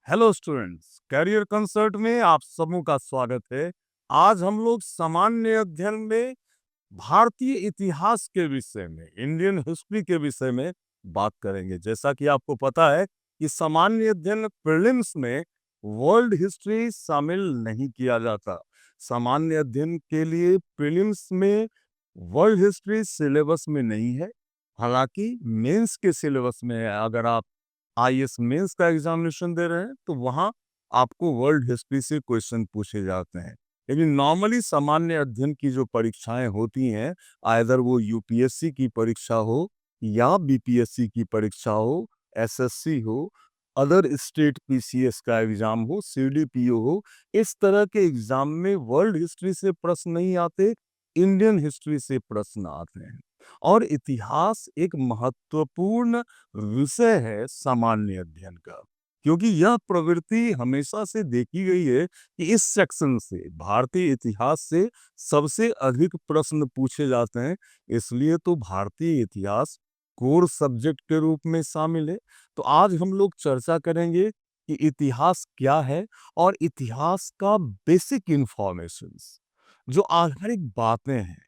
Hello students, career concert में आप सबों का स्वागत है। आज हम लोग सामान्य अध्ययन में भारतीय इतिहास के विषय में, इंडियन हिस्ट्री के विषय में बात करेंगे। जैसा कि आपको पता है कि सामान्य अध्ययन प्रीलिम्स में वर्ल्ड हिस्ट्री शामिल नहीं किया जाता। सामान्य अध्ययन के लिए प्रीलिम्स में वर्ल्ड हिस्ट्री सिलेबस में नहीं है। हालांकि मेंस के सिलेबस में है। अगर आप आईएएस मेंस का एग्जामिनेशन दे रहे हैं तो वहां आपको वर्ल्ड हिस्ट्री से क्वेश्चन पूछे जाते हैं। लेकिन नॉर्मली सामान्य अध्ययन की जो परीक्षाएं होती हैं, आइदर वो यूपीएससी की परीक्षा हो या बीपीएससी की परीक्षा हो, एसएससी हो, अदर स्टेट पीसीएस का एग्जाम हो, सीडीपीओ हो, इस तरह के एग्जाम में वर्ल्ड हिस्ट्री से प्रश्न नहीं आते, इंडियन हिस्ट्री से प्रश्न आते हैं। और इतिहास एक महत्वपूर्ण विषय है सामान्य अध्ययन का, क्योंकि यह प्रवृत्ति हमेशा से देखी गई है कि इस सेक्शन से, भारतीय इतिहास से सबसे अधिक प्रश्न पूछे जाते हैं। इसलिए तो भारतीय इतिहास कोर सब्जेक्ट के रूप में शामिल है। तो आज हम लोग चर्चा करेंगे कि इतिहास क्या है और इतिहास का बेसिक इंफॉर्मेशंस, जो आधारिक बातें हैं,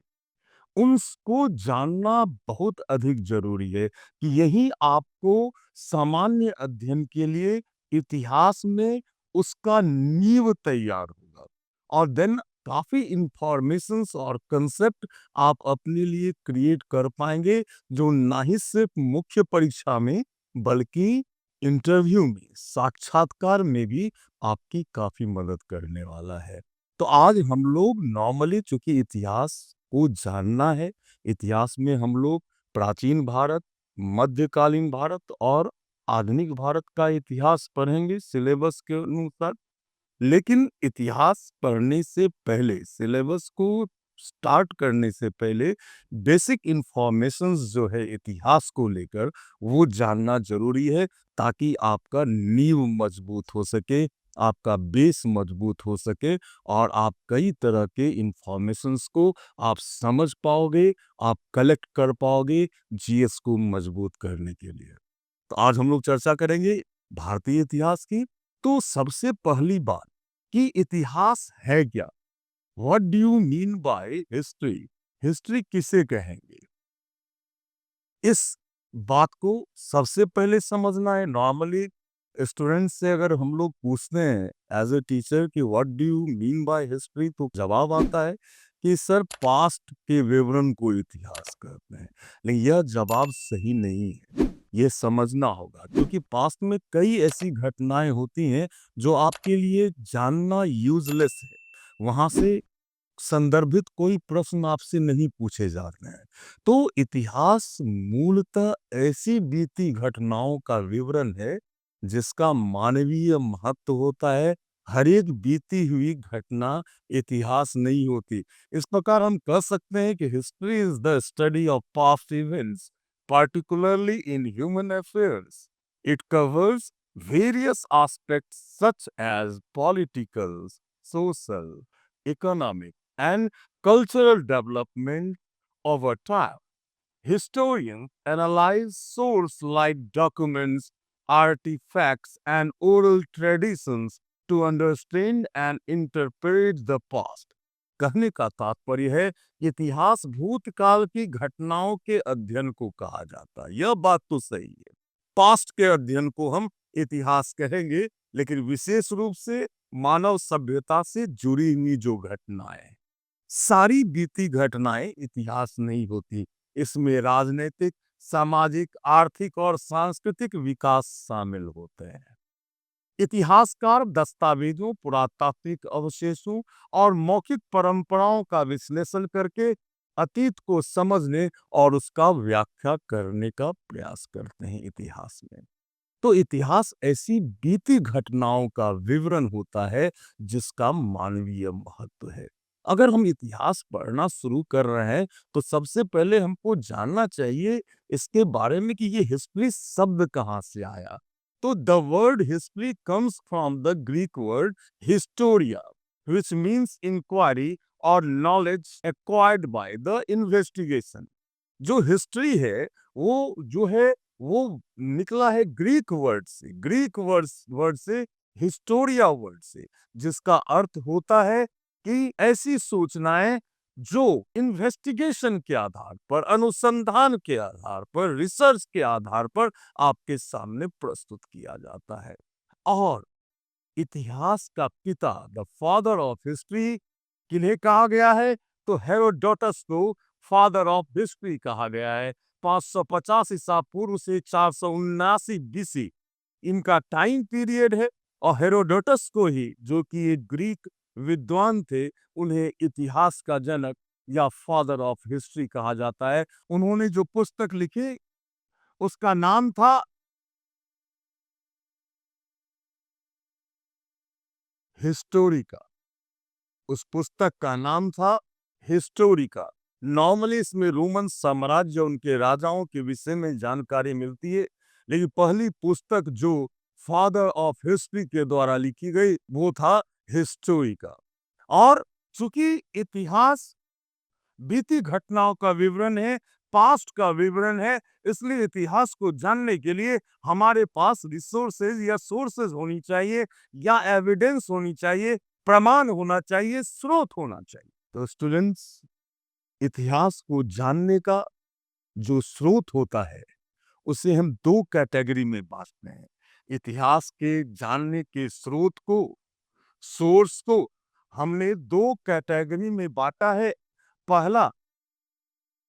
उनको जानना बहुत अधिक जरूरी है कि यही आपको सामान्य अध्ययन के लिए इतिहास में उसका नींव तैयार होगा। और देन काफी इंफॉर्मेशंस और कंसेप्ट आप अपने लिए क्रिएट कर पाएंगे, जो ना ही सिर्फ मुख्य परीक्षा में बल्कि इंटरव्यू में, साक्षात्कार में भी आपकी काफी मदद करने वाला है। तो आज हम लोग नॉर्मली, चूंकि इतिहास को जानना है, इतिहास में हम लोग प्राचीन भारत, मध्यकालीन भारत और आधुनिक भारत का इतिहास पढ़ेंगे सिलेबस के अनुसार। लेकिन इतिहास पढ़ने से पहले, सिलेबस को स्टार्ट करने से पहले, बेसिक इंफॉर्मेशंस जो है इतिहास को लेकर, वो जानना जरूरी है, ताकि आपका नींव मजबूत हो सके, आपका बेस मजबूत हो सके और आप कई तरह के इंफॉर्मेशंस को आप समझ पाओगे, आप कलेक्ट कर पाओगे जीएस को मजबूत करने के लिए। तो आज हम लोग चर्चा करेंगे भारतीय इतिहास की। तो सबसे पहली बात कि इतिहास है क्या? What do you mean by history? History किसे कहेंगे? इस बात को सबसे पहले समझना है। नॉर्मली स्टूडेंट से अगर हम लोग पूछते हैं एज ए टीचर कि what do you mean by history, तो जवाब आता है कि सर पास्ट के विवरण को इतिहास कहते हैं। लेकिन यह जवाब सही नहीं है। ये समझना होगा, क्योंकि पास्ट में कई ऐसी घटनाएं होती हैं जो आपके लिए जानना यूजलेस है। वहां से संदर्भित कोई प्रश्न आपसे नहीं पूछे जाते हैं। तो इतिहास मूलतः ऐसी बीती घटनाओं का विवरण है जिसका मानवीय महत्व होता है। हर एक बीती हुई घटना इतिहास नहीं होती। इस प्रकार हम कह सकते हैं कि history is the study of past events, particularly in human affairs. It covers various aspects such as political, social, economic, and cultural development over time. Historians analyze sources like documents, artifacts, and oral traditions to understand and interpret the past. कहने का तात्पर्य है, इतिहास भूतकाल की घटनाओं के अध्ययन को कहा जाता है। यह बात तो सही है, पास्ट के अध्ययन को हम इतिहास कहेंगे, लेकिन विशेष रूप से मानव सभ्यता से जुड़ी हुई जो घटनाएं, सारी बीती घटनाएं इतिहास नहीं होती। इसमें राजनीतिक, सामाजिक, आर्थिक और सांस्कृतिक विकास शामिल होते हैं। इतिहासकार दस्तावेजों, पुरातात्विक अवशेषों और मौखिक परंपराओं का विश्लेषण करके अतीत को समझने और उसका व्याख्या करने का प्रयास करते हैं इतिहास में। तो इतिहास ऐसी बीती घटनाओं का विवरण होता है जिसका मानवीय महत्व है। अगर हम इतिहास पढ़ना शुरू कर रहे हैं तो सबसे पहले हमको जानना चाहिए इसके बारे में कि ये हिस्ट्री शब्द कहाँ से आया। तो the word history comes from the Greek word Historia, which means inquiry or knowledge acquired by the investigation। जो हिस्ट्री है वो जो है वो निकला है ग्रीक वर्ड से। ग्रीक वर्ड से हिस्टोरिया वर्ड से, जिसका अर्थ होता है कि ऐसी सूचनाएं जो इन्वेस्टिगेशन के आधार पर, अनुसंधान के आधार पर, रिसर्च के आधार पर आपके सामने प्रस्तुत किया जाता है। और इतिहास का पिता, द फादर ऑफ हिस्ट्री, किन्हें कहा गया है? तो हेरोडोटस को फादर ऑफ हिस्ट्री कहा गया है। 550 ईसा पूर्व से 479 बीसी इनका टाइम पीरियड है। और हेरोडोटस को ही, जो कि एक ग्रीक विद्वान थे, उन्हें इतिहास का जनक या फादर ऑफ हिस्ट्री कहा जाता है। उन्होंने जो पुस्तक लिखी उसका नाम था हिस्टोरिका। उस पुस्तक का नाम था हिस्टोरिका। नॉर्मली इसमें रोमन साम्राज्य, उनके राजाओं के विषय में जानकारी मिलती है, लेकिन पहली पुस्तक जो फादर ऑफ हिस्ट्री के द्वारा लिखी गई वो था हिस्टोरिका। और चूंकि इतिहास बीती घटनाओं का विवरण है, पास्ट का विवरण है, इसलिए इतिहास को जानने के लिए हमारे पास रिसोर्सेज या सोर्सेज होनी चाहिए, या एविडेंस होनी चाहिए, प्रमाण होना चाहिए, स्रोत होना चाहिए। तो स्टूडेंट्स, इतिहास को जानने का जो स्रोत होता है उसे हम दो कैटेगरी में बांटते हैं। इतिहास के जानने के स्रोत को, सोर्स को हमने दो कैटेगरी में बांटा है। पहला,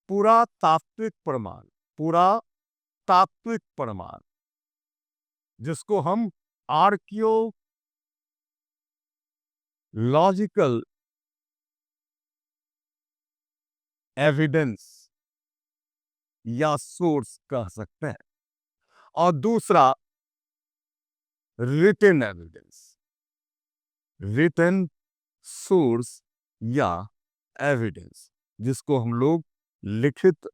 पुरातात्विक प्रमाण। पुरातात्विक प्रमाण, जिसको हम आर्कियोलॉजिकल एविडेंस या सोर्स कह सकते हैं। और दूसरा, रिटन एविडेंस, रिटन सोर्स या एविडेंस, जिसको हम लोग लिखित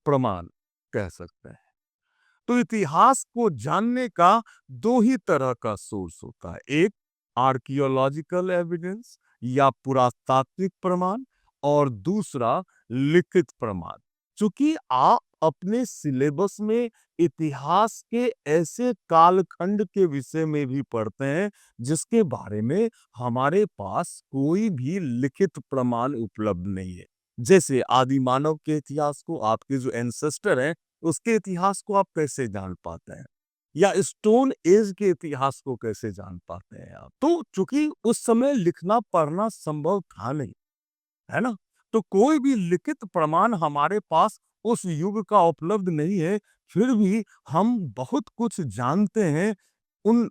प्रमाण कह सकते हैं। तो इतिहास को जानने का दो ही तरह का सोर्स होता है, एक आर्कियोलॉजिकल एविडेंस या पुरातात्विक प्रमाण, और दूसरा लिखित प्रमाण। क्योंकि आप अपने सिलेबस में इतिहास के ऐसे कालखंड के विषय में भी पढ़ते हैं जिसके बारे में हमारे पास कोई भी लिखित प्रमाण उपलब्ध नहीं है। जैसे आदि मानव के इतिहास को, आपके जो एंसेस्टर हैं उसके इतिहास को आप कैसे जान पाते हैं, या स्टोन एज के इतिहास को कैसे जान पाते हैं आप? तो चूंकि उस समय लिखना पढ़ना संभव था नहीं, है ना, तो कोई भी लिखित प्रमाण हमारे पास उस युग का उपलब्ध नहीं है। फिर भी हम बहुत कुछ जानते हैं उन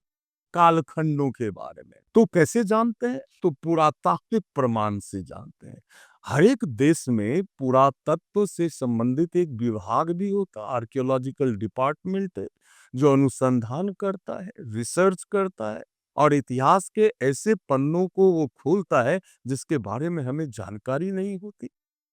कालखंडों के बारे में। तो कैसे जानते हैं? तो पुरातात्विक प्रमाण से जानते हैं। हर एक देश में पुरातत्व से संबंधित एक विभाग भी होता है, आर्कियोलॉजिकल डिपार्टमेंट है, जो अनुसंधान करता है, रिसर्च करता है, और इतिहास के ऐसे पन्नों को वो खोलता है जिसके बारे में हमें जानकारी नहीं होती।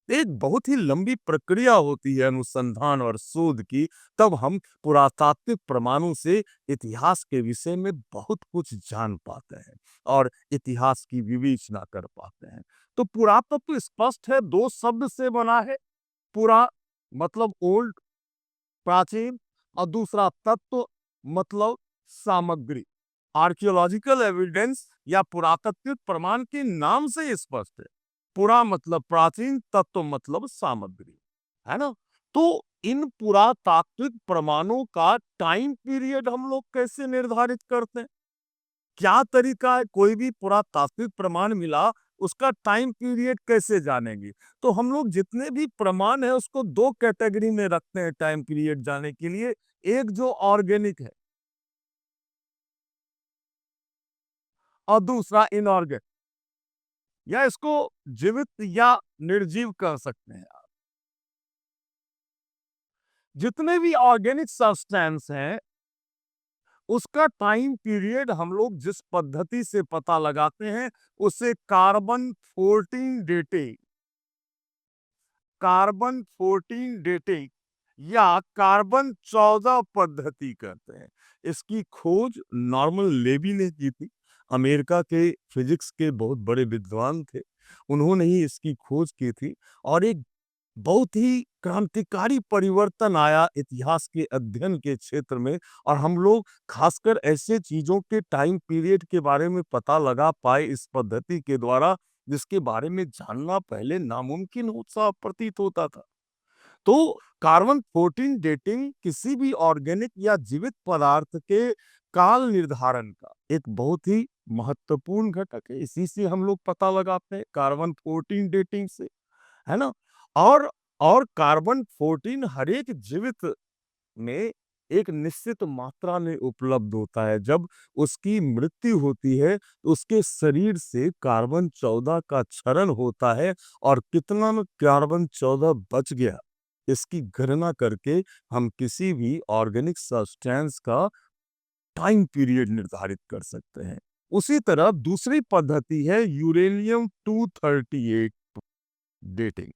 एक बहुत ही लंबी प्रक्रिया होती है अनुसंधान और शोध की, तब हम पुरातात्विक प्रमाणों से इतिहास के विषय में बहुत कुछ जान पाते हैं और इतिहास की विवेचना कर पाते हैं। तो पुरातत्व स्पष्ट है, दो शब्द से बना है। पुरा मतलब ओल्ड, प्राचीन, और दूसरा तत्व मतलब सामग्री। आर्कियोलॉजिकल एविडेंस या पुरातात्विक प्रमाण के नाम से ही स्पष्ट है। पुरा मतलब प्राचीन, तत्व मतलब सामग्री, है ना। तो इन पुरातात्विक प्रमाणों का टाइम पीरियड हम लोग कैसे निर्धारित करते हैं? क्या तरीका है? कोई भी पुरातात्विक प्रमाण मिला, उसका टाइम पीरियड कैसे जानेंगे? तो हम लोग जितने भी प्रमाण है उसको दो कैटेगरी में रखते हैं टाइम पीरियड जाने के लिए। एक जो ऑर्गेनिक है और दूसरा इनऑर्गेनिक, या इसको जीवित या निर्जीव कह सकते हैं आप। जितने भी ऑर्गेनिक सब्सटेंस हैं उसका टाइम पीरियड हम लोग जिस पद्धति से पता लगाते हैं उसे कार्बन 14 डेटिंग, कार्बन 14 डेटिंग या कार्बन 14 पद्धति कहते हैं। इसकी खोज नॉर्मन लेवी ने की थी। अमेरिका के फिजिक्स के बहुत बड़े विद्वान थे, उन्होंने ही इसकी खोज की थी। और एक बहुत ही क्रांतिकारी परिवर्तन आया इतिहास के अध्ययन के क्षेत्र में और हम लोग खासकर ऐसे चीजों के टाइम पीरियड के बारे में पता लगा पाए इस पद्धति के द्वारा जिसके बारे में जानना पहले नामुमकिन हो सा प्रतीत होता था। तो कार्बन 14 डेटिंग किसी भी ऑर्गेनिक या जीवित पदार्थ के काल निर्धारण का एक बहुत ही महत्वपूर्ण घटक है। इसी से हम लोग पता लगाते हैं कार्बन 14 डेटिंग से, है ना? और कार्बन 14 हर एक जीवित में एक निश्चित मात्रा में उपलब्ध होता है। जब उसकी मृत्यु होती है, तो उसके शरीर से कार्बन 14 का क्षरण होता है और कितना में कार्बन 14 बच गया, इसकी गणना करके हम किसी भी ऑर्गेनिक सब्सटेंस का टाइम पीरियड निर्धारित कर सकते हैं। उसी तरह दूसरी पद्धति है यूरेनियम 238 डेटिंग।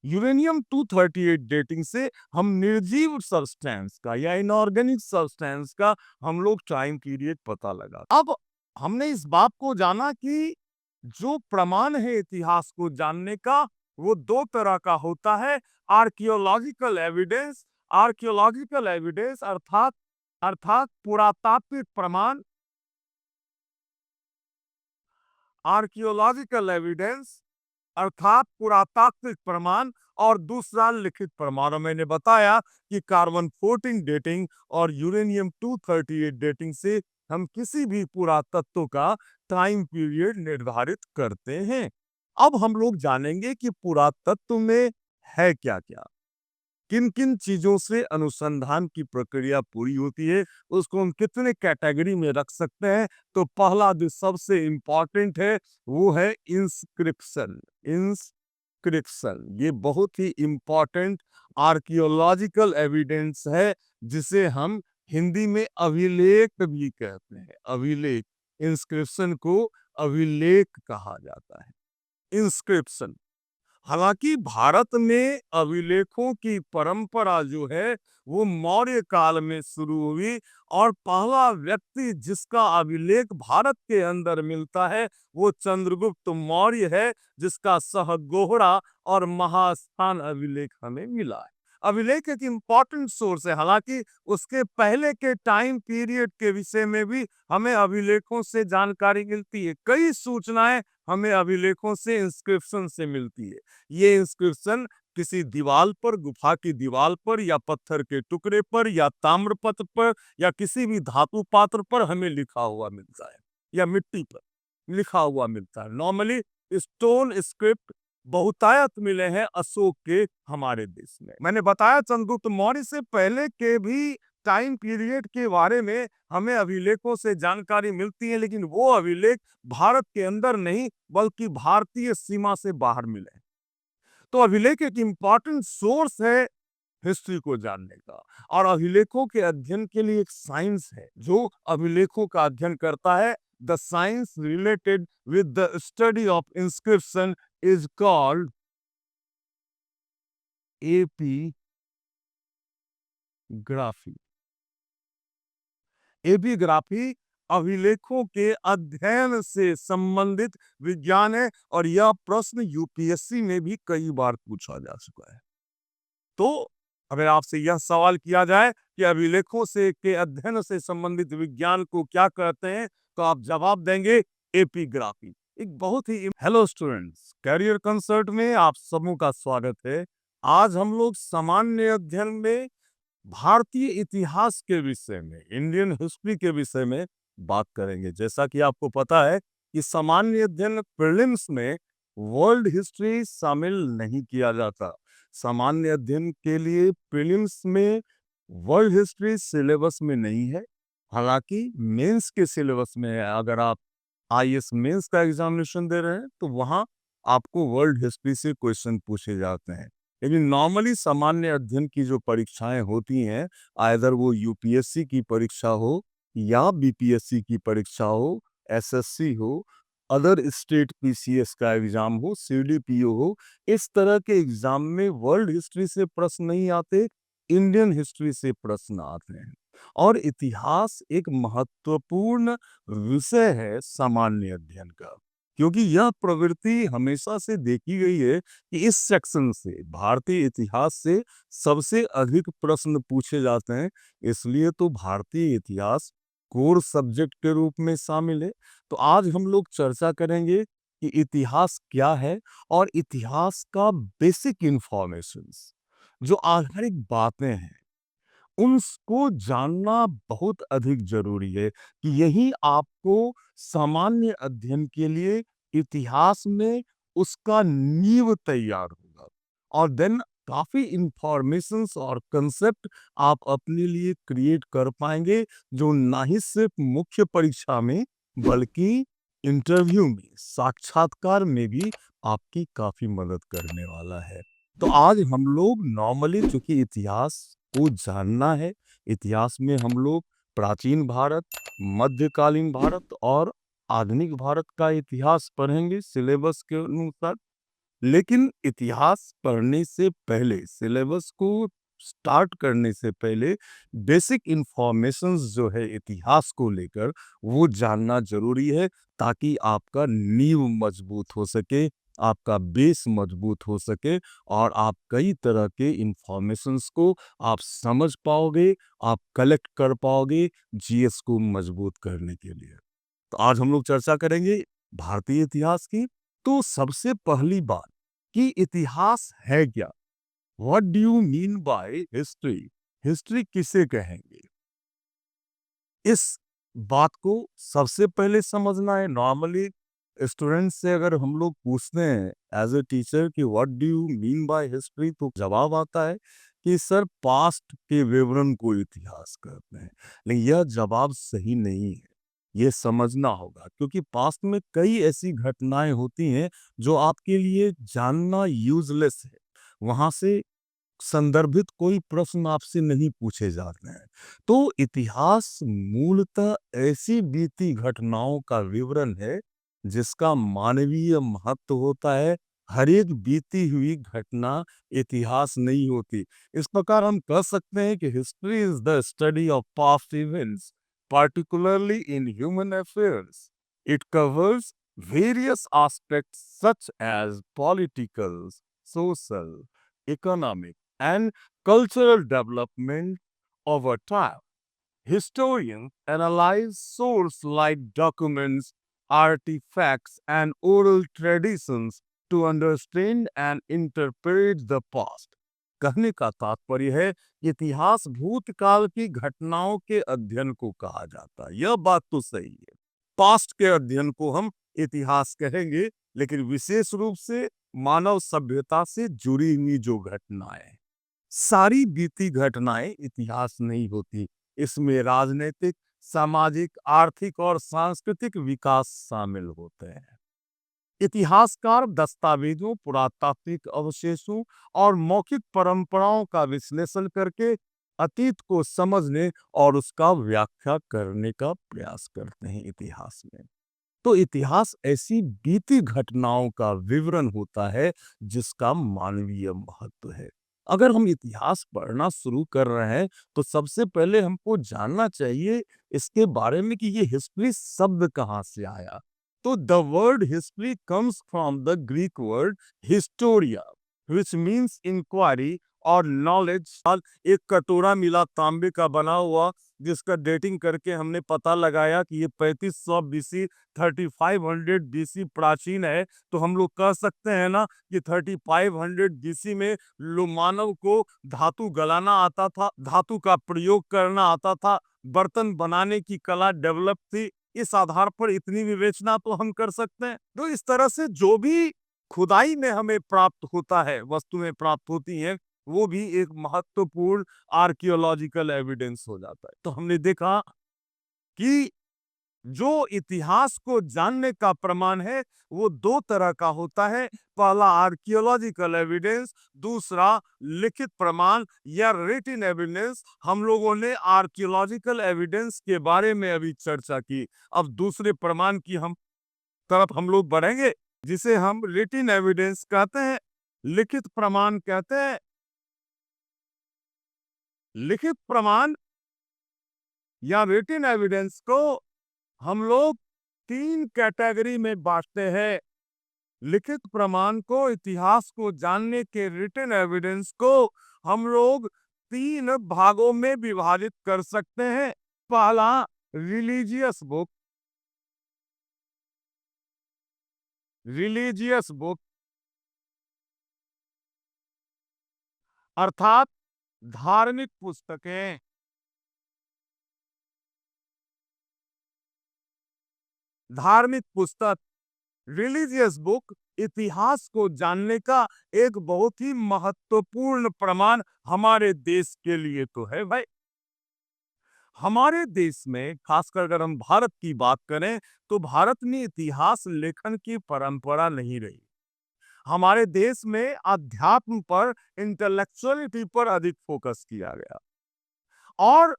यूरेनियम 238 डेटिंग से हम निर्जीव सब्सटेंस का या इनऑर्गेनिक सब्सटेंस का हम लोग टाइम पीरियड पता लगा। अब हमने इस बात को जाना कि जो प्रमाण है इतिहास को जानने का वो दो तरह का होता है। आर्कियोलॉजिकल एविडेंस अर्थात पुरातात्विक प्रमाण, आर्कियोलॉजिकल एविडेंस अर्थात पुरातात्विक प्रमाण, और दूसरा लिखित प्रमाण। मैंने बताया कि कार्बन 14 डेटिंग और यूरेनियम 238 डेटिंग से हम किसी भी पुरातत्व का टाइम पीरियड निर्धारित करते हैं। अब हम लोग जानेंगे कि पुरातत्व में है क्या-क्या, किन-किन चीजों से अनुसंधान की प्रक्रिया पूरी होती है, उसको हम कितने कैटेगरी में रख सकते हैं। तो पहला जो सबसे इंपॉर्टेंट है वो है इंस्क्रिप्शन। इंस्क्रिप्शन ये बहुत ही इंपॉर्टेंट आर्कियोलॉजिकल एविडेंस है, जिसे हम हिंदी में अभिलेख भी कहते हैं। अभिलेख, इंस्क्रिप्शन को अभिलेख कहा जाता है। इंस्क्रिप्शन, हालांकि भारत में अभिलेखों की परंपरा जो है वो मौर्य काल में शुरू हुई और पहला व्यक्ति जिसका अभिलेख भारत के अंदर मिलता है वो चंद्रगुप्त मौर्य है, जिसका सहगोहरा और महास्थान अभिलेख हमें मिला है। अभिलेख एक इंपॉर्टेंट सोर्स है। हालांकि उसके पहले के टाइम पीरियड के विषय में भी हमें अभिलेखों से जानकारी मिलती है। कई सूचनाएं हमें अभिलेखों से, इंस्क्रिप्शन से मिलती है। ये इंस्क्रिप्शन किसी दीवार पर, गुफा की दीवार पर या पत्थर के टुकड़े पर या ताम्रपत्र पर या किसी भी धातु पात्र पर हमें लिखा हुआ मिलता है या मिट्टी पर लिखा हुआ मिलता है। नॉर्मली स्टोन स्क्रिप्ट बहुतायत मिले हैं अशोक के हमारे देश में। मैंने बताया चंद्रगुप्त मौर्य से पहले के भी टाइम पीरियड के बारे में हमें अभिलेखों से जानकारी मिलती है, लेकिन वो अभिलेख भारत के अंदर नहीं बल्कि भारतीय सीमा से बाहर मिले। तो अभिलेख एक इंपॉर्टेंट सोर्स है हिस्ट्री को जानने का, और अभिलेखों के अध्ययन के लिए एक साइंस है जो अभिलेखों का अध्ययन करता है। The science related with the study of inscription is called epigraphy. Epigraphy अभिलेखों के अध्ययन से संबंधित विज्ञान है और यह प्रश्न यूपीएससी में भी कई बार पूछा जा चुका है। तो अगर आपसे यह सवाल किया जाए कि अभिलेखों से के अध्ययन से संबंधित विज्ञान को क्या कहते हैं, तो आप जवाब देंगे एपिग्राफी। एक बहुत ही हेलो स्टूडेंट्स, कैरियर कंसर्ट में आप सबों का स्वागत है। आज हम लोग सामान्य अध्ययन में भारतीय इतिहास के विषय में, इंडियन हिस्ट्री के विषय में बात करेंगे। जैसा कि आपको पता है कि सामान्य अध्ययन प्रीलिम्स में वर्ल्ड हिस्ट्री शामिल नहीं किया जाता। सामान्य अध्ययन के लिए प्रीलिम्स में वर्ल्ड हिस्ट्री सिलेबस में नहीं है। हालांकि मेंस के सिलेबस में है। अगर आप आईएएस मेंस का एग्जामिनेशन दे रहे हैं तो वहां आपको वर्ल्ड हिस्ट्री से क्वेश्चन पूछे जाते हैं। लेकिन नॉर्मली सामान्य अध्ययन की जो परीक्षाएं होती हैं, आइदर वो यूपीएससी की परीक्षा हो या बीपीएससी की परीक्षा हो, एसएससी हो, अदर स्टेट पीसीएस का एग्जाम हो, सीडीपीओ हो, इस तरह के एग्जाम में वर्ल्ड हिस्ट्री से प्रश्न नहीं आते, इंडियन हिस्ट्री से प्रश्न आते हैं। और इतिहास एक महत्वपूर्ण विषय है सामान्य अध्ययन का। क्योंकि यह प्रवृत्ति हमेशा से देखी गई है कि इस सेक्शन से, भारतीय इतिहास से सबसे अधिक प्रश्न पूछे जाते हैं। इसलिए तो भारतीय इतिहास कोर सब्जेक्ट के रूप में शामिल है। तो आज हम लोग चर्चा करेंगे कि इतिहास क्या है और इतिहास का बेसिक इंफॉर्मेशंस, जो आधारिक बातें हैं, उनको जानना बहुत अधिक ज़रूरी है कि यही आपको सामान्य अध्ययन के लिए इतिहास में उसका नींव तैयार होगा। और देन काफ़ी इन्फॉर्मेशंस और कंसेप्ट आप अपने लिए क्रिएट कर पाएँगे, जो ना ही सिर्फ़ मुख्य परीक्षा में, बल्कि इंटरव्यू में, साक्षात्कार में भी आपकी काफ़ी मदद करने वाला है। तो आज हम लोग नॉर्मली, चूंकि इतिहास को जानना है, इतिहास में हम लोग प्राचीन भारत, मध्यकालीन भारत और आधुनिक भारत का इतिहास पढ़ेंगे सिलेबस के अनुसार। लेकिन इतिहास पढ़ने से पहले, सिलेबस को स्टार्ट करने से पहले, बेसिक इंफॉर्मेशंस जो है इतिहास को लेकर, वो जानना जरूरी है, ताकि आपका नींव मजबूत हो सके, आपका बेस मजबूत हो सके और आप कई तरह के इंफॉर्मेशंस को आप समझ पाओगे, आप कलेक्ट कर पाओगे जीएस को मजबूत करने के लिए। तो आज हम लोग चर्चा करेंगे भारतीय इतिहास की। तो सबसे पहली बात कि इतिहास है क्या? What do you mean by history? History किसे कहेंगे? इस बात को सबसे पहले समझना है। नॉर्मली स्टूडेंट से अगर हम लोग पूछते हैं एज ए टीचर कि what do you mean by history, तो जवाब आता है कि सर पास्ट के विवरण को इतिहास कहते हैं। लेकिन यह जवाब सही नहीं है। ये समझना होगा, क्योंकि पास्ट में कई ऐसी घटनाएं होती हैं जो आपके लिए जानना यूजलेस है। वहां से संदर्भित कोई प्रश्न आपसे नहीं पूछे जाते हैं। तो इतिहास मूलतः ऐसी बीती घटनाओं का विवरण है जिसका मानवीय महत्व होता है। हर एक बीती हुई घटना इतिहास नहीं होती। इस प्रकार हम कह सकते हैं कि history is the study of past events, particularly in human affairs. It covers various aspects such as political, social, economic, and cultural development over time. Historians analyze sources like documents, artifacts, and oral traditions to understand and interpret the past. कहने का तात्पर्य है, इतिहास भूतकाल की घटनाओं के अध्ययन को कहा जाता है। यह बात तो सही है, पास्ट के अध्ययन को हम इतिहास कहेंगे, लेकिन विशेष रूप से मानव सभ्यता से जुड़ी हुई जो घटनाएं, सारी बीती घटनाएं इतिहास नहीं होती। इसमें राजनीतिक, सामाजिक, आर्थिक और सांस्कृतिक विकास शामिल होते हैं। इतिहासकार दस्तावेजों, पुरातात्विक अवशेषों और मौखिक परंपराओं का विश्लेषण करके अतीत को समझने और उसका व्याख्या करने का प्रयास करते हैं इतिहास में। तो इतिहास ऐसी बीती घटनाओं का विवरण होता है जिसका मानवीय महत्व है। अगर हम इतिहास पढ़ना शुरू कर रहे हैं, तो सबसे पहले हमको जानना चाहिए इसके बारे में कि ये हिस्ट्री शब्द कहाँ से आया। तो the word history comes from the Greek word historia, which means inquiry और नॉलेज। एक कटोरा मिला तांबे का बना हुआ, जिसका डेटिंग करके हमने पता लगाया कि ये 3500 बीसी, 3500 बीसी प्राचीन है। तो हम लोग कह सकते हैं ना कि 3500 बीसी में मानव को धातु गलाना आता था, धातु का प्रयोग करना आता था, बर्तन बनाने की कला डेवलप थी। इस आधार पर इतनी विवेचना तो हम कर सकते हैं। तो इस तरह से जो भी खुदाई में हमें प्राप्त होता है, वस्तुएं प्राप्त होती हैं, वो भी एक महत्वपूर्ण आर्कियोलॉजिकल एविडेंस हो जाता है। तो हमने देखा कि जो इतिहास को जानने का प्रमाण है, वो दो तरह का होता है। पहला आर्कियोलॉजिकल एविडेंस, दूसरा लिखित प्रमाण या रिटन एविडेंस। हम लोगों ने आर्कियोलॉजिकल एविडेंस के बारे में अभी चर्चा की। अब दूसरे प्रमाण की हम तरफ हम लोग बढ़ेंगे, जिसे हम रिटन एविडेंस कहते हैं, लिखित प्रमाण कहते हैं। लिखित प्रमाण या रिटन एविडेंस को हम लोग तीन कैटेगरी में बांटते हैं। लिखित प्रमाण को, इतिहास को जानने के रिटन एविडेंस को हम लोग तीन भागों में विभाजित कर सकते हैं। पहला, रिलीजियस बुक। रिलीजियस बुक अर्थात धार्मिक पुस्तकें। धार्मिक पुस्तक, रिलीजियस बुक इतिहास को जानने का एक बहुत ही महत्वपूर्ण प्रमाण हमारे देश के लिए तो है भाई। हमारे देश में खासकर अगर हम भारत की बात करें तो भारत में इतिहास लेखन की परंपरा नहीं रही। हमारे देश में अध्यात्म पर, इंटेलेक्चुअलिटी पर अधिक फोकस किया गया और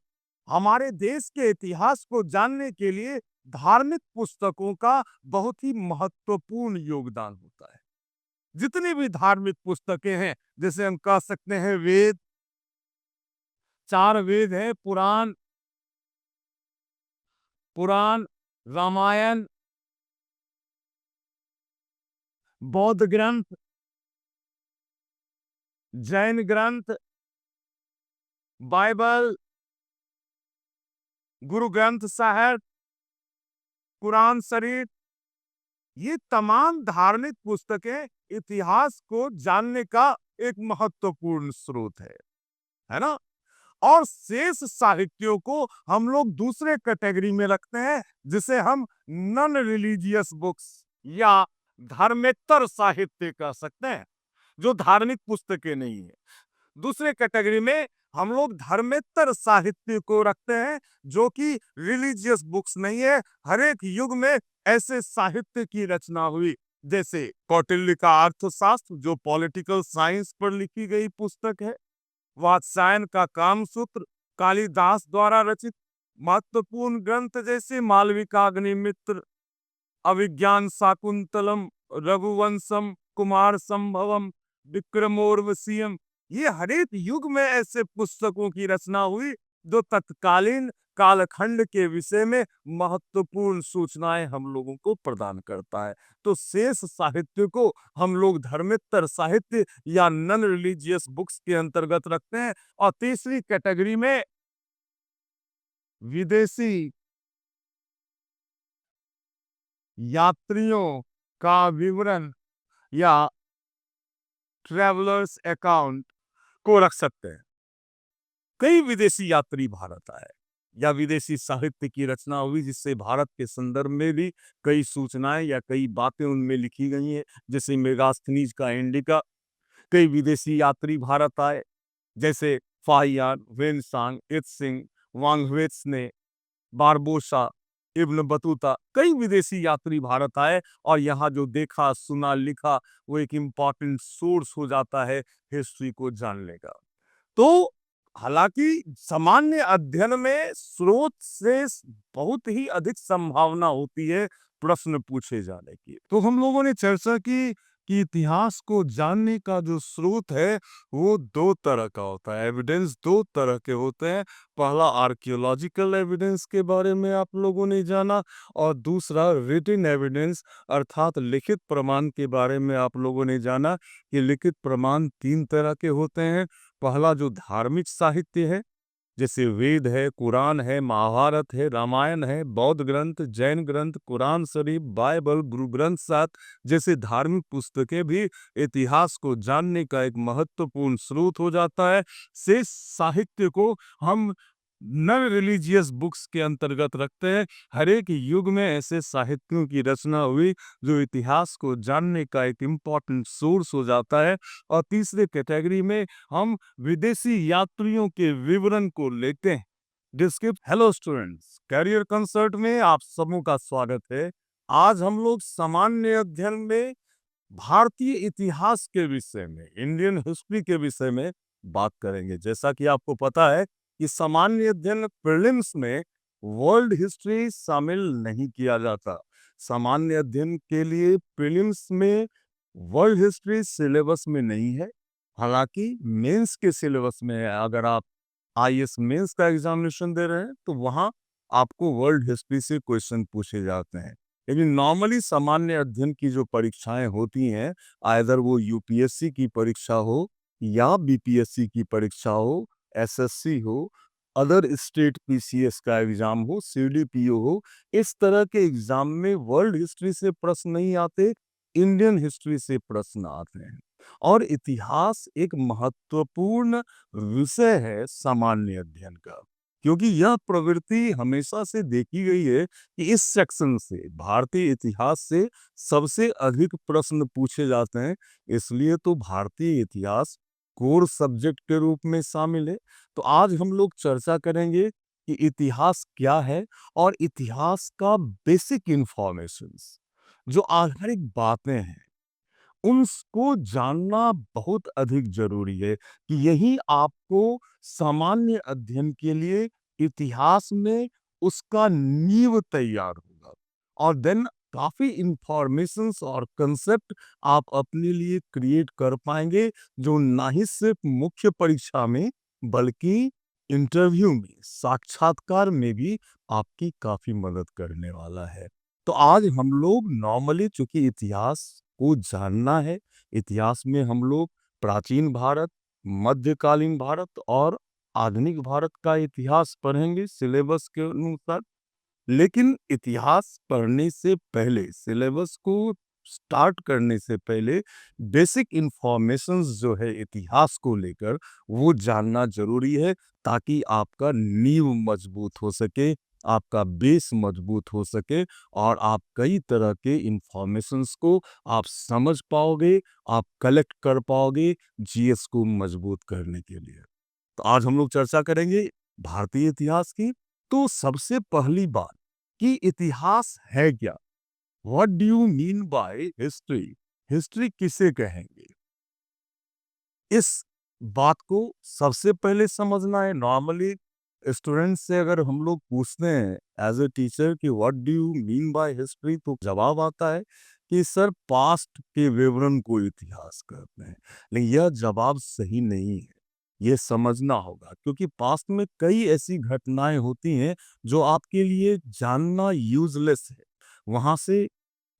हमारे देश के इतिहास को जानने के लिए धार्मिक पुस्तकों का बहुत ही महत्वपूर्ण योगदान होता है। जितनी भी धार्मिक पुस्तकें हैं, जैसे हम कह सकते हैं वेद, चार वेद हैं, पुराण, रामायण, बौद्ध ग्रंथ, जैन ग्रंथ, बाइबल, गुरु ग्रंथ साहिब, कुरान शरीफ, ये तमाम धार्मिक पुस्तकें इतिहास को जानने का एक महत्वपूर्ण स्रोत है ना? और शेष साहित्यों को हम लोग दूसरे कैटेगरी में रखते हैं, जिसे हम नॉन रिलीजियस बुक्स या धर्मेतर साहित्य कह सकते हैं, जो धार्मिक पुस्तकें नहीं है। दूसरे कैटेगरी में हम लोग धर्मेतर साहित्य को रखते हैं, जो कि रिलीजियस बुक्स नहीं है। हर एक युग में ऐसे साहित्य की रचना हुई, जैसे कौटिल्य का अर्थशास्त्र, जो पॉलिटिकल साइंस पर लिखी गई पुस्तक है। वात्स्यायन का कामसूत्र, कालिदास द्वारा रचित महत्वपूर्ण ग्रंथ जैसे मालविकाग्निमित्र, अभिज्ञान शाकुंतलम, रघुवंशम, कुमार संभवम, विक्रमोर्वशीयम, ये हर एक युग में ऐसे पुस्तकों की रचना हुई जो तत्कालीन कालखंड के विषय में महत्वपूर्ण सूचनाएं हम लोगों को प्रदान करता है। तो शेष साहित्य को हम लोग धर्मेतर साहित्य या नॉन रिलीजियस बुक्स के अंतर्गत रखते हैं। और तीसरी कैटेगरी में विदेशी यात्रियों का विवरण या ट्रेवलर्स अकाउंट को रख सकते हैं। कई विदेशी यात्री भारत आए या विदेशी साहित्य की रचना हुई, जिससे भारत के संदर्भ में भी कई सूचनाएं या कई बातें उनमें लिखी गई हैं, जैसे मेगास्थनीज का इंडिका। कई विदेशी यात्री भारत आए, जैसे फाहियान, वेनसांग, इत्सिंग, वांगवेट्स ने, बारबोसा, इब्न बतूता, कई विदेशी यात्री भारत आए और यहाँ जो देखा, सुना, लिखा, वो एक इम्पॉर्टेंट सोर्स हो जाता है हिस्ट्री को जानने का। तो हालांकि सामान्य अध्ययन में स्रोत से बहुत ही अधिक संभावना होती है प्रश्न पूछे जाने की। तो हम लोगों ने चर्चा की कि इतिहास को जानने का जो स्रोत है वो दो तरह का होता है, एविडेंस दो तरह के होते हैं। पहला आर्कियोलॉजिकल एविडेंस के बारे में आप लोगों ने जाना और दूसरा रिटन एविडेंस अर्थात लिखित प्रमाण के बारे में आप लोगों ने जाना कि लिखित प्रमाण तीन तरह के होते हैं। पहला जो धार्मिक साहित्य है, जैसे वेद है, कुरान है, महाभारत है, रामायण है, बौद्ध ग्रंथ, जैन ग्रंथ, कुरान शरीफ, बाइबल, गुरु ग्रंथ साहिब जैसे धार्मिक पुस्तकें भी इतिहास को जानने का एक महत्वपूर्ण स्रोत हो जाता है। शेष साहित्य को हम नॉन रिलीजियस बुक्स के अंतर्गत रखते हैं। हर एक युग में ऐसे साहित्यों की रचना हुई जो इतिहास को जानने का एक इम्पॉर्टेंट सोर्स हो जाता है। और तीसरे कैटेगरी में हम विदेशी यात्रियों के विवरण को लेते हैं, डिस्क्रिप्ट। हेलो स्टूडेंट्स, कैरियर कंसर्ट में आप सबों का स्वागत है। आज हम लोग सामान्य अध्ययन में भारतीय इतिहास के विषय में, इंडियन हिस्ट्री के विषय में बात करेंगे। जैसा कि आपको पता है कि सामान्य अध्ययन प्रीलिम्स में वर्ल्ड हिस्ट्री शामिल नहीं किया जाता। सामान्य अध्ययन के लिए प्रीलिम्स में वर्ल्ड हिस्ट्री सिलेबस में नहीं है, हालांकि मेंस के सिलेबस में है। अगर आप आईएएस मेंस का एग्जामिनेशन दे रहे हैं तो वहां आपको वर्ल्ड हिस्ट्री से क्वेश्चन पूछे जाते हैं। लेकिन नॉर्मली सामान्य अध्ययन की जो परीक्षाएं होती हैं, आइदर वो यूपीएससी की परीक्षा हो या बीपीएससी की परीक्षा हो, एसएससी हो, अदर स्टेट पीसीएस का एग्जाम हो, सीडीपीओ हो, इस तरह के एग्जाम में वर्ल्ड हिस्ट्री से प्रश्न नहीं आते, इंडियन हिस्ट्री से प्रश्न आते हैं। और इतिहास एक महत्वपूर्ण विषय है सामान्य अध्ययन का, क्योंकि यह प्रवृत्ति हमेशा से देखी गई है कि इस सेक्शन से, भारतीय इतिहास से सबसे अधिक प्रश्न पूछे जाते हैं। इसलिए तो भारतीय इतिहास कोर सब्जेक्ट के रूप में शामिल है। तो आज हम लोग चर्चा करेंगे कि इतिहास क्या है और इतिहास का बेसिक इंफॉर्मेशंस, जो आधारिक बातें हैं, उनको जानना बहुत अधिक ज़रूरी है कि यही आपको सामान्य अध्ययन के लिए इतिहास में उसका नींव तैयार होगा। और देन काफ़ी इन्फॉर्मेशंस और कंसेप्ट आप अपने लिए क्रिएट कर पाएँगे, जो ना ही सिर्फ़ मुख्य परीक्षा में, बल्कि इंटरव्यू में, साक्षात्कार में भी आपकी काफ़ी मदद करने वाला है। तो आज हम लोग नॉर्मली, चूँकि इतिहास को जानना है, इतिहास में हम लोग प्राचीन भारत, मध्यकालीन भारत और आधुनिक भारत का इतिहास पढ़ेंगे सिलेबस के अनुसार। लेकिन इतिहास पढ़ने से पहले, सिलेबस को स्टार्ट करने से पहले बेसिक इंफॉर्मेशंस जो है इतिहास को लेकर, वो जानना ज़रूरी है, ताकि आपका नींव मजबूत हो सके, आपका बेस मजबूत हो सके और आप कई तरह के इंफॉर्मेशंस को आप समझ पाओगे, आप कलेक्ट कर पाओगे जीएस को मजबूत करने के लिए। तो आज हम लोग चर्चा करेंगे भारतीय इतिहास की। तो सबसे पहली बात कि इतिहास है क्या? What do you mean by history? History किसे कहेंगे? इस बात को सबसे पहले समझना है। नॉर्मली स्टूडेंट्स से अगर हम लोग पूछते हैं एज ए टीचर कि what do you mean by history, तो जवाब आता है कि सर पास्ट के विवरण को इतिहास कहते हैं। लेकिन यह जवाब सही नहीं है, ये समझना होगा, क्योंकि पास्ट में कई ऐसी घटनाएं होती हैं जो आपके लिए जानना यूजलेस है। वहां से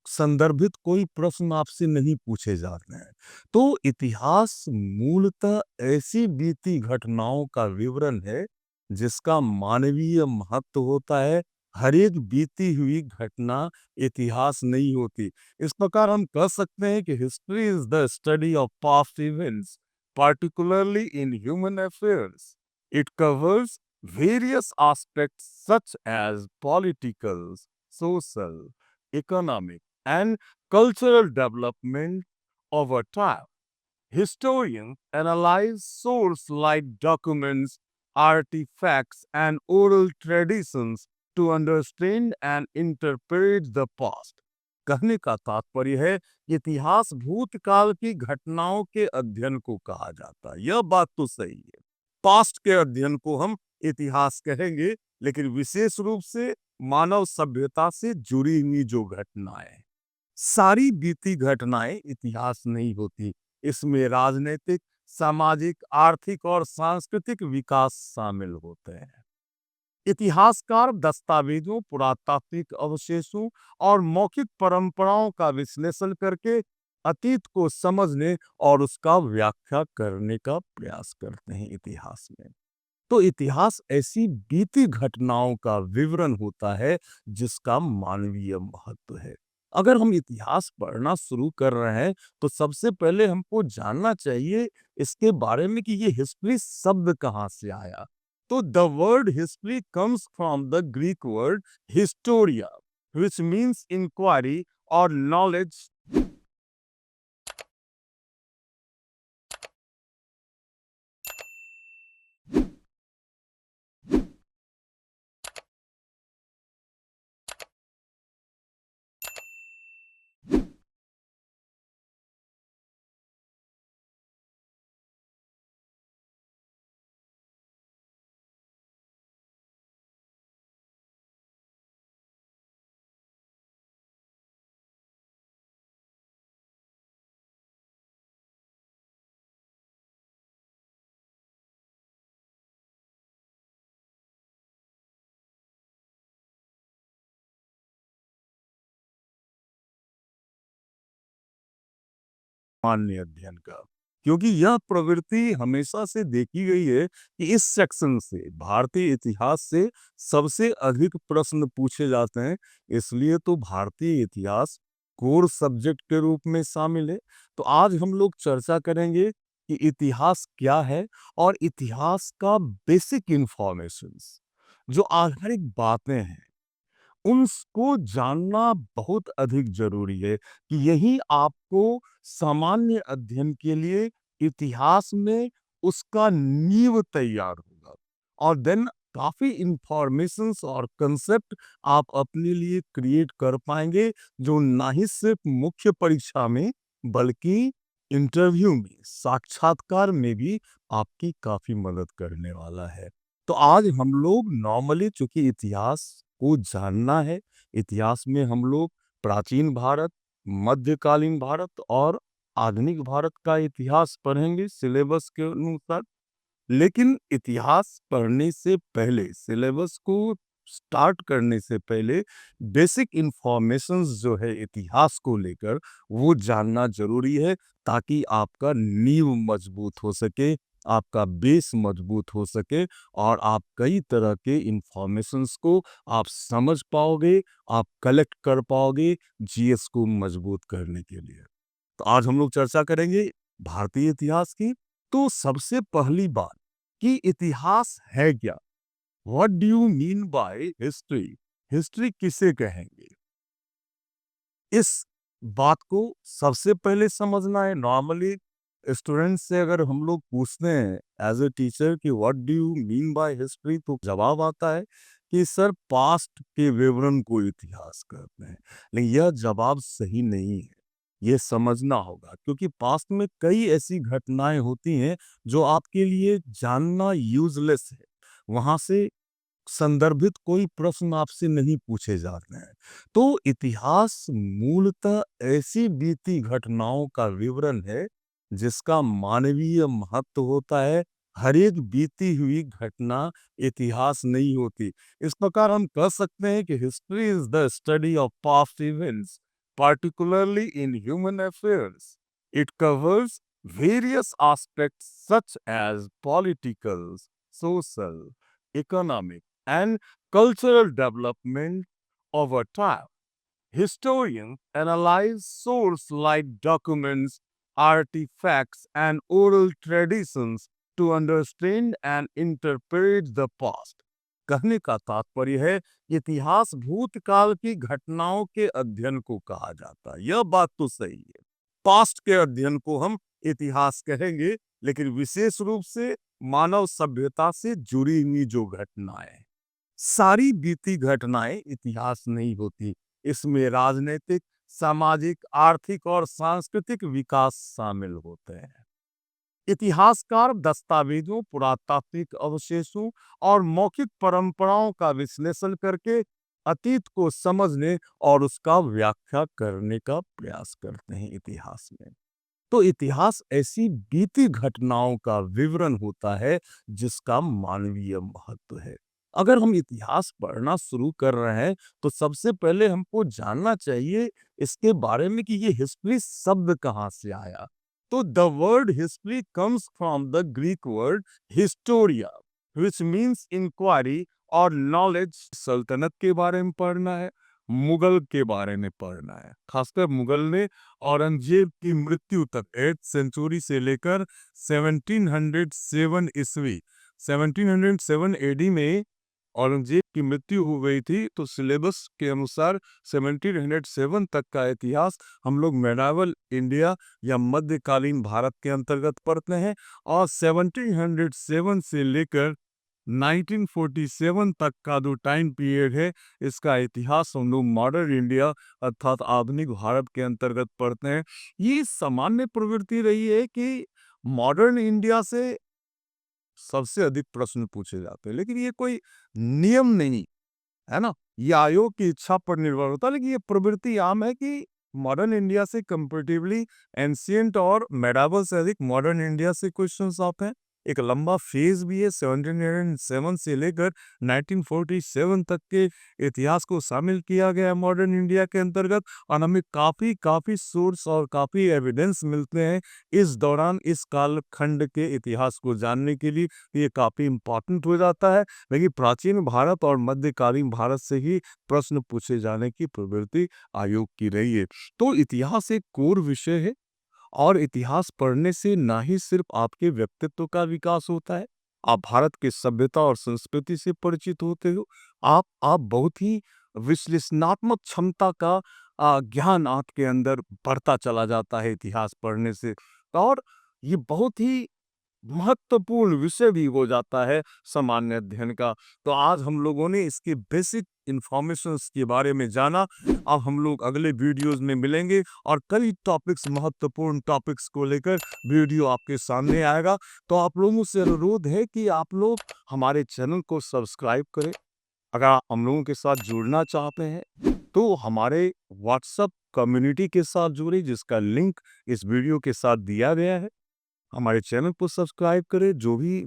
संदर्भित कोई प्रश्न आपसे नहीं पूछे जाते हैं। तो इतिहास मूलतः ऐसी बीती घटनाओं का विवरण है जिसका मानवीय महत्व होता है। हर एक बीती हुई घटना इतिहास नहीं होती। इस प्रकार हम कह सकते हैं कि history is the study of past events, particularly in human affairs. It covers various aspects such as political, social, economic, and cultural development over time. Historians analyze sources like documents, artifacts, and oral traditions to understand and interpret the past. कहने का तात्पर्य है कि इतिहास भूतकाल की घटनाओं के अध्ययन को कहा जाता है। यह बात तो सही है। पास्ट के अध्ययन को हम इतिहास कहेंगे, लेकिन विशेष रूप से मानव सभ्यता से जुड़ी हुई जो घटनाएं हैं, सारी बीती घटनाएं इतिहास नहीं होती। इसमें राजनीतिक, सामाजिक, आर्थिक और सांस्कृतिक विकास शामिल होते हैं। इतिहासकार दस्तावेजों, पुरातात्विक अवशेषों और मौखिक परंपराओं का विश्लेषण करके अतीत को समझने और उसका व्याख्या करने का प्रयास करते हैं इतिहास में। तो इतिहास ऐसी बीती घटनाओं का विवरण होता है जिसका मानवीय महत्व है। अगर हम इतिहास पढ़ना शुरू कर रहे हैं, तो सबसे पहले हमको जानना चाहिए इसके बारे में कि ये हिस्ट्री शब्द कहाँ से आया। तो the word history comes from the Greek word historia, which means inquiry और नॉलेज सामान्य अध्ययन का, क्योंकि यह प्रवृत्ति हमेशा से देखी गई है कि इस सेक्शन से भारतीय इतिहास से सबसे अधिक प्रश्न पूछे जाते हैं। इसलिए तो भारतीय इतिहास कोर सब्जेक्ट के रूप में शामिल है। तो आज हम लोग चर्चा करेंगे कि इतिहास क्या है और इतिहास का बेसिक इंफॉर्मेशंस, जो आधारिक बातें हैं, उसको जानना बहुत अधिक ज़रूरी है कि यही आपको सामान्य अध्ययन के लिए इतिहास में उसका नींव तैयार होगा। और देन काफ़ी इन्फॉर्मेशंस और कंसेप्ट आप अपने लिए क्रिएट कर पाएँगे, जो ना ही सिर्फ़ मुख्य परीक्षा में, बल्कि इंटरव्यू में, साक्षात्कार में भी आपकी काफ़ी मदद करने वाला है। तो आज हम लोग नॉर्मली, चूँकि इतिहास को जानना है, इतिहास में हम लोग प्राचीन भारत, मध्यकालीन भारत और आधुनिक भारत का इतिहास पढ़ेंगे सिलेबस के अनुसार। लेकिन इतिहास पढ़ने से पहले, सिलेबस को स्टार्ट करने से पहले बेसिक इंफॉर्मेशंस जो है इतिहास को लेकर, वो जानना ज़रूरी है, ताकि आपका नींव मजबूत हो सके, आपका बेस मजबूत हो सके और आप कई तरह के इंफॉर्मेशंस को आप समझ पाओगे, आप कलेक्ट कर पाओगे जीएस को मजबूत करने के लिए। तो आज हम लोग चर्चा करेंगे भारतीय इतिहास की। तो सबसे पहली बात कि इतिहास है क्या? What do you mean by history? History किसे कहेंगे? इस बात को सबसे पहले समझना है। नॉर्मली स्टूडेंट्स से अगर हम लोग पूछते हैं एज ए टीचर कि what do you mean by history, तो जवाब आता है कि सर पास्ट के विवरण को इतिहास कहते हैं। लेकिन यह जवाब सही नहीं है, ये समझना होगा, क्योंकि पास्ट में कई ऐसी घटनाएं होती हैं जो आपके लिए जानना यूजलेस है। वहां से संदर्भित कोई प्रश्न आपसे नहीं पूछे जाते हैं। तो इतिहास मूलतः ऐसी बीती घटनाओं का विवरण है जिसका मानवीय महत्व होता है। हर एक बीती हुई घटना इतिहास नहीं होती। इस प्रकार हम कह सकते हैं कि history is the study of past events, particularly in human affairs. It covers various aspects such as political, social, economic, and cultural development over time. Historians analyze sources like documents, artifacts, and oral traditions to understand and interpret the past. कहने का तात्पर्य है कि इतिहास भूतकाल की घटनाओं के अध्ययन को कहा जाता है। यह बात तो सही है, पास्ट के अध्ययन को हम इतिहास कहेंगे, लेकिन विशेष रूप से मानव सभ्यता से जुड़ी हुई जो घटनाएं हैं, सारी बीती घटनाएं इतिहास नहीं होती। इसमें राजनीतिक, सामाजिक, आर्थिक और सांस्कृतिक विकास शामिल होते हैं। इतिहासकार दस्तावेजों, पुरातात्विक अवशेषों और मौखिक परंपराओं का विश्लेषण करके अतीत को समझने और उसका व्याख्या करने का प्रयास करते हैं इतिहास में। तो इतिहास ऐसी बीती घटनाओं का विवरण होता है जिसका मानवीय महत्व है। अगर हम इतिहास पढ़ना शुरू कर रहे हैं, तो सबसे पहले हमको जानना चाहिए इसके बारे में कि ये हिस्ट्री शब्द कहाँ से आया। तो the word history comes from the Greek word historia, which means inquiry और नॉलेज। सल्तनत के बारे में पढ़ना है, मुगल के बारे में पढ़ना है। खासकर मुगल ने औरंगजेब की मृत्यु तक 8th सेंचुरी से लेकर 1707 ईस्वी, 1707 एडी में औरंगजेब की मृत्यु हो गई थी। तो सिलेबस के अनुसार 1707 तक का इतिहास हम लोग मेडावल इंडिया या मध्यकालीन भारत के अंतर्गत पढ़ते हैं, और 1707 से लेकर 1947 तक का जो टाइम पीरियड है, इसका इतिहास हम लोग मॉडर्न इंडिया अर्थात आधुनिक भारत के अंतर्गत पढ़ते हैं। ये सामान्य प्रवृत्ति रही है कि मॉडर्न इंडिया से सबसे अधिक प्रश्न पूछे जाते हैं, लेकिन ये कोई नियम नहीं है ना, ये आयोग की इच्छा पर निर्भर होता है। लेकिन ये प्रवृत्ति आम है कि मॉडर्न इंडिया से कंपेरेटिवली एंशियंट और मेडावल से अधिक मॉडर्न इंडिया से क्वेश्चंस आते हैं। एक लंबा फेज भी है। 1707 से लेकर 1947 तक के इतिहास को शामिल किया गया है मॉडर्न इंडिया के अंतर्गत, और हमें काफ़ी सोर्स और काफ़ी एविडेंस मिलते हैं इस दौरान, इस कालखंड के इतिहास को जानने के लिए। ये काफ़ी इम्पोर्टेंट हो जाता है। लेकिन प्राचीन भारत और मध्यकालीन भारत से ही प्रश्न पूछे जाने की प्रवृत्ति आयोग की रही है। तो इतिहास एक कोर विषय है, और इतिहास पढ़ने से ना ही सिर्फ आपके व्यक्तित्व का विकास होता है, आप भारत की सभ्यता और संस्कृति से परिचित होते हो। आप बहुत ही विश्लेषणात्मक क्षमता का ज्ञान आपके अंदर बढ़ता चला जाता है इतिहास पढ़ने से। और ये बहुत ही महत्वपूर्ण विषय भी हो जाता है सामान्य अध्ययन का। तो आज हम लोगों ने इसके बेसिक इंफॉर्मेशंस के बारे में जाना। अब हम लोग अगले वीडियोस में मिलेंगे और कई टॉपिक्स, महत्वपूर्ण टॉपिक्स को लेकर वीडियो आपके सामने आएगा। तो आप लोगों से अनुरोध है कि आप लोग हमारे चैनल को सब्सक्राइब करें। अगर आप हम लोगों के साथ जुड़ना चाहते हैं तो हमारे व्हाट्सएप कम्युनिटी के साथ जुड़े, जिसका लिंक इस वीडियो के साथ दिया गया है। हमारे चैनल को सब्सक्राइब करें, जो भी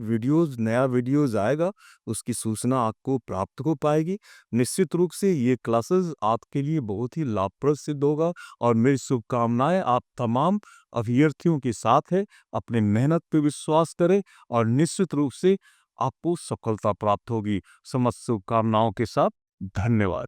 नया वीडियोस आएगा उसकी सूचना आपको प्राप्त हो पाएगी। निश्चित रूप से ये क्लासेस आपके लिए बहुत ही लाभप्रद सिद्ध होगा, और मेरी शुभकामनाएं आप तमाम अभ्यर्थियों के साथ है। अपने मेहनत पे विश्वास करें और निश्चित रूप से आपको सफलता प्राप्त होगी। समस्त शुभकामनाओं के साथ धन्यवाद।